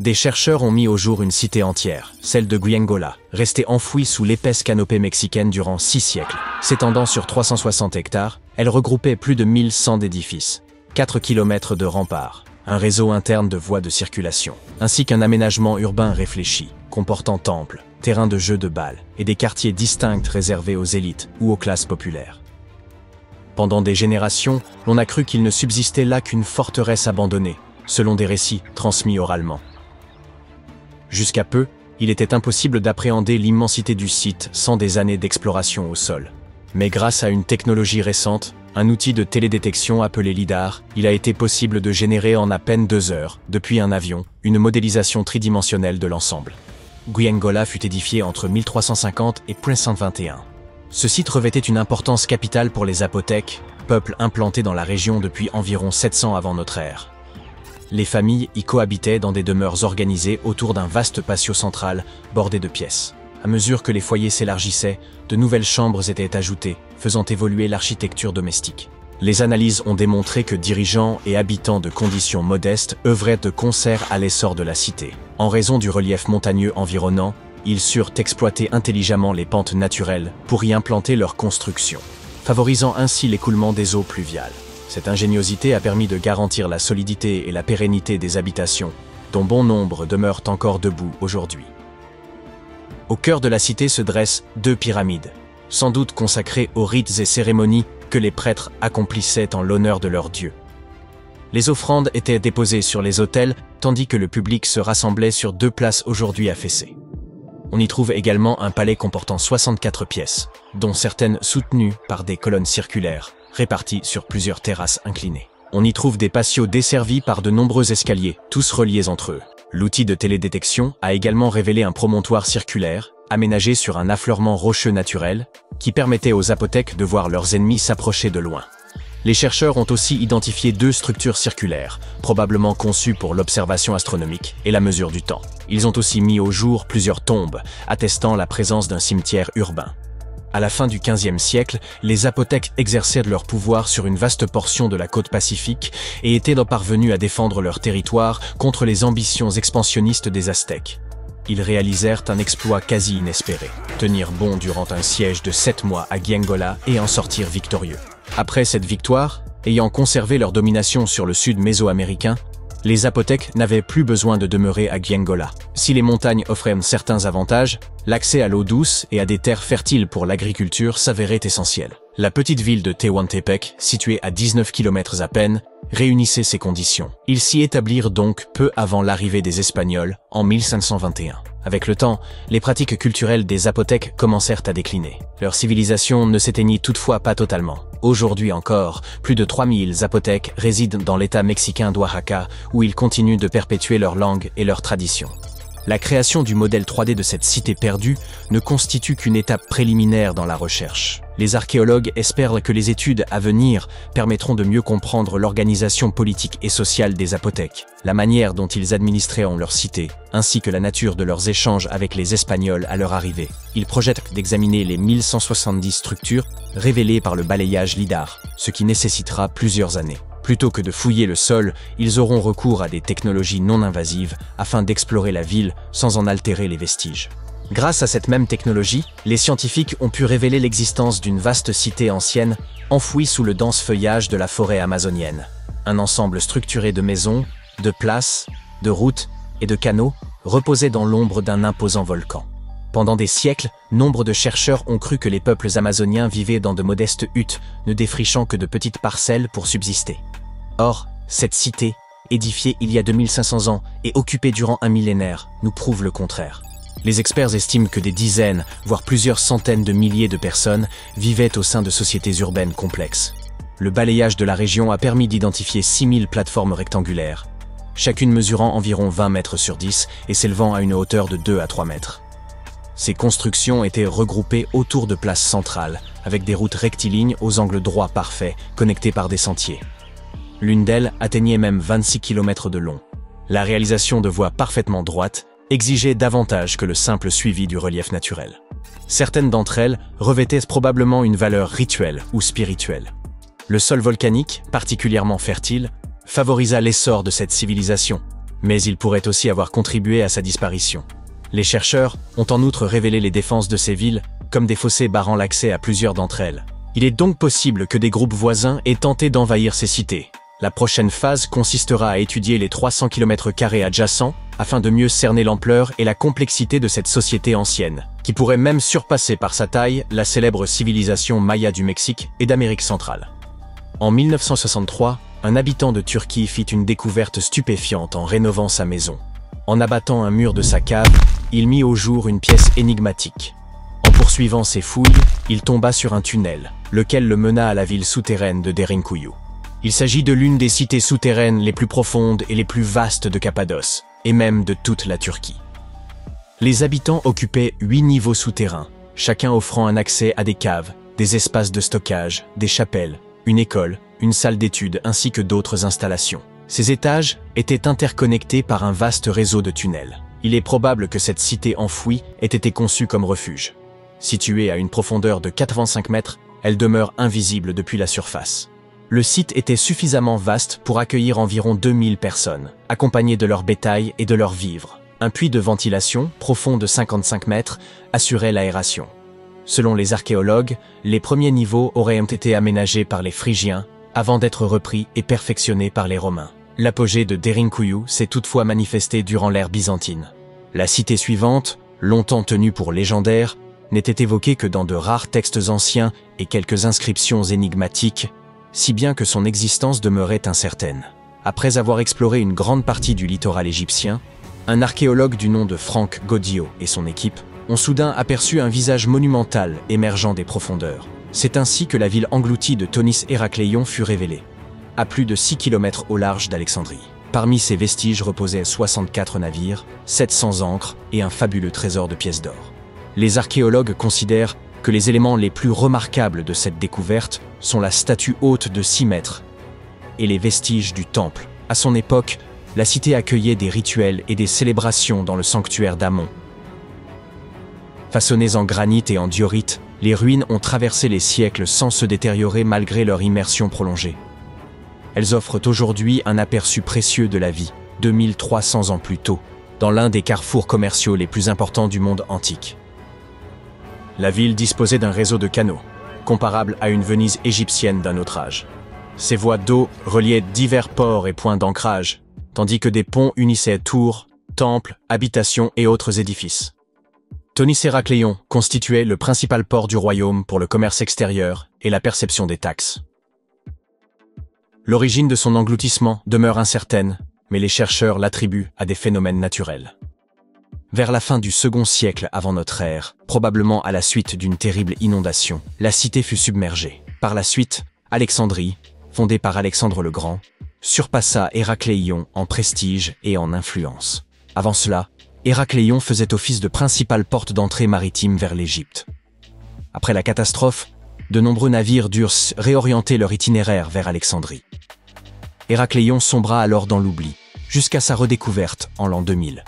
Des chercheurs ont mis au jour une cité entière, celle de Guyengola, restée enfouie sous l'épaisse canopée mexicaine durant 6 siècles. S'étendant sur 360 hectares, elle regroupait plus de 1100 édifices, 4 km de remparts, un réseau interne de voies de circulation, ainsi qu'un aménagement urbain réfléchi, comportant temples, terrains de jeux de balles et des quartiers distincts réservés aux élites ou aux classes populaires. Pendant des générations, l'on a cru qu'il ne subsistait là qu'une forteresse abandonnée, selon des récits transmis oralement. Jusqu'à peu, il était impossible d'appréhender l'immensité du site sans des années d'exploration au sol. Mais grâce à une technologie récente, un outil de télédétection appelé LIDAR, il a été possible de générer en à peine 2 heures, depuis un avion, une modélisation tridimensionnelle de l'ensemble. Guyengola fut édifié entre 1350 et 1521. Ce site revêtait une importance capitale pour les Zapotèques, peuple implanté dans la région depuis environ 700 avant notre ère. Les familles y cohabitaient dans des demeures organisées autour d'un vaste patio central bordé de pièces. À mesure que les foyers s'élargissaient, de nouvelles chambres étaient ajoutées, faisant évoluer l'architecture domestique. Les analyses ont démontré que dirigeants et habitants de conditions modestes œuvraient de concert à l'essor de la cité. En raison du relief montagneux environnant, ils surent exploiter intelligemment les pentes naturelles pour y implanter leurs constructions, favorisant ainsi l'écoulement des eaux pluviales. Cette ingéniosité a permis de garantir la solidité et la pérennité des habitations, dont bon nombre demeurent encore debout aujourd'hui. Au cœur de la cité se dressent 2 pyramides, sans doute consacrées aux rites et cérémonies que les prêtres accomplissaient en l'honneur de leurs dieux. Les offrandes étaient déposées sur les autels, tandis que le public se rassemblait sur 2 places aujourd'hui affaissées. On y trouve également un palais comportant 64 pièces, dont certaines soutenues par des colonnes circulaires, réparties sur plusieurs terrasses inclinées. On y trouve des patios desservis par de nombreux escaliers, tous reliés entre eux. L'outil de télédétection a également révélé un promontoire circulaire, aménagé sur un affleurement rocheux naturel, qui permettait aux Zapotèques de voir leurs ennemis s'approcher de loin. Les chercheurs ont aussi identifié 2 structures circulaires, probablement conçues pour l'observation astronomique et la mesure du temps. Ils ont aussi mis au jour plusieurs tombes, attestant la présence d'un cimetière urbain. À la fin du XVe siècle, les Zapotèques exerçaient leur pouvoir sur une vaste portion de la côte pacifique et étaient parvenus à défendre leur territoire contre les ambitions expansionnistes des Aztèques. Ils réalisèrent un exploit quasi inespéré, tenir bon durant un siège de 7 mois à Guyengola et en sortir victorieux. Après cette victoire, ayant conservé leur domination sur le sud mésoaméricain, les Zapotèques n'avaient plus besoin de demeurer à Guyengola. Si les montagnes offraient certains avantages, l'accès à l'eau douce et à des terres fertiles pour l'agriculture s'avérait essentiel. La petite ville de Tehuantepec, située à 19 km à peine, réunissait ces conditions. Ils s'y établirent donc peu avant l'arrivée des Espagnols, en 1521. Avec le temps, les pratiques culturelles des Zapotèques commencèrent à décliner. Leur civilisation ne s'éteignit toutefois pas totalement. Aujourd'hui encore, plus de 3000 Zapotèques résident dans l'état mexicain d'Oaxaca, où ils continuent de perpétuer leur langue et leurs traditions. La création du modèle 3D de cette cité perdue ne constitue qu'une étape préliminaire dans la recherche. Les archéologues espèrent que les études à venir permettront de mieux comprendre l'organisation politique et sociale des Zapotèques, la manière dont ils administraient leur cité, ainsi que la nature de leurs échanges avec les Espagnols à leur arrivée. Ils projettent d'examiner les 1170 structures révélées par le balayage LIDAR, ce qui nécessitera plusieurs années. Plutôt que de fouiller le sol, ils auront recours à des technologies non invasives afin d'explorer la ville sans en altérer les vestiges. Grâce à cette même technologie, les scientifiques ont pu révéler l'existence d'une vaste cité ancienne enfouie sous le dense feuillage de la forêt amazonienne. Un ensemble structuré de maisons, de places, de routes et de canaux reposait dans l'ombre d'un imposant volcan. Pendant des siècles, nombre de chercheurs ont cru que les peuples amazoniens vivaient dans de modestes huttes, ne défrichant que de petites parcelles pour subsister. Or, cette cité, édifiée il y a 2500 ans et occupée durant un millénaire, nous prouve le contraire. Les experts estiment que des dizaines, voire plusieurs centaines de milliers de personnes vivaient au sein de sociétés urbaines complexes. Le balayage de la région a permis d'identifier 6000 plateformes rectangulaires, chacune mesurant environ 20 mètres sur 10 et s'élevant à une hauteur de 2 à 3 mètres. Ces constructions étaient regroupées autour de places centrales, avec des routes rectilignes aux angles droits parfaits, connectées par des sentiers. L'une d'elles atteignait même 26 km de long. La réalisation de voies parfaitement droites exigeait davantage que le simple suivi du relief naturel. Certaines d'entre elles revêtaient probablement une valeur rituelle ou spirituelle. Le sol volcanique, particulièrement fertile, favorisa l'essor de cette civilisation, mais il pourrait aussi avoir contribué à sa disparition. Les chercheurs ont en outre révélé les défenses de ces villes comme des fossés barrant l'accès à plusieurs d'entre elles. Il est donc possible que des groupes voisins aient tenté d'envahir ces cités. La prochaine phase consistera à étudier les 300 km² adjacents afin de mieux cerner l'ampleur et la complexité de cette société ancienne, qui pourrait même surpasser par sa taille la célèbre civilisation maya du Mexique et d'Amérique centrale. En 1963, un habitant de Turquie fit une découverte stupéfiante en rénovant sa maison. En abattant un mur de sa cave, il mit au jour une pièce énigmatique. En poursuivant ses fouilles, il tomba sur un tunnel, lequel le mena à la ville souterraine de Derinkuyu. Il s'agit de l'une des cités souterraines les plus profondes et les plus vastes de Cappadoce, et même de toute la Turquie. Les habitants occupaient 8 niveaux souterrains, chacun offrant un accès à des caves, des espaces de stockage, des chapelles, une école, une salle d'études ainsi que d'autres installations. Ces étages étaient interconnectés par un vaste réseau de tunnels. Il est probable que cette cité enfouie ait été conçue comme refuge. Située à une profondeur de 85 mètres, elle demeure invisible depuis la surface. Le site était suffisamment vaste pour accueillir environ 2000 personnes, accompagnées de leur bétail et de leurs vivres. Un puits de ventilation, profond de 55 mètres, assurait l'aération. Selon les archéologues, les premiers niveaux auraient été aménagés par les Phrygiens avant d'être repris et perfectionnés par les Romains. L'apogée de Derinkuyu s'est toutefois manifesté durant l'ère byzantine. La cité suivante, longtemps tenue pour légendaire, n'était évoquée que dans de rares textes anciens et quelques inscriptions énigmatiques, si bien que son existence demeurait incertaine. Après avoir exploré une grande partie du littoral égyptien, un archéologue du nom de Frank Goddio et son équipe ont soudain aperçu un visage monumental émergeant des profondeurs. C'est ainsi que la ville engloutie de Thonis Héracléion fut révélée, à plus de 6 km au large d'Alexandrie. Parmi ces vestiges reposaient 64 navires, 700 ancres et un fabuleux trésor de pièces d'or. Les archéologues considèrent que les éléments les plus remarquables de cette découverte sont la statue haute de 6 mètres et les vestiges du temple. À son époque, la cité accueillait des rituels et des célébrations dans le sanctuaire d'Amon. Façonnées en granit et en diorite, les ruines ont traversé les siècles sans se détériorer malgré leur immersion prolongée. Elles offrent aujourd'hui un aperçu précieux de la vie, 2300 ans plus tôt, dans l'un des carrefours commerciaux les plus importants du monde antique. La ville disposait d'un réseau de canaux, comparable à une Venise égyptienne d'un autre âge. Ces voies d'eau reliaient divers ports et points d'ancrage, tandis que des ponts unissaient tours, temples, habitations et autres édifices. Thonis Héracléion constituait le principal port du royaume pour le commerce extérieur et la perception des taxes. L'origine de son engloutissement demeure incertaine, mais les chercheurs l'attribuent à des phénomènes naturels. Vers la fin du second siècle avant notre ère, probablement à la suite d'une terrible inondation, la cité fut submergée. Par la suite, Alexandrie, fondée par Alexandre le Grand, surpassa Héracléion en prestige et en influence. Avant cela, Héracléion faisait office de principale porte d'entrée maritime vers l'Égypte. Après la catastrophe, de nombreux navires durent réorienter leur itinéraire vers Alexandrie. Héracléion sombra alors dans l'oubli, jusqu'à sa redécouverte en l'an 2000.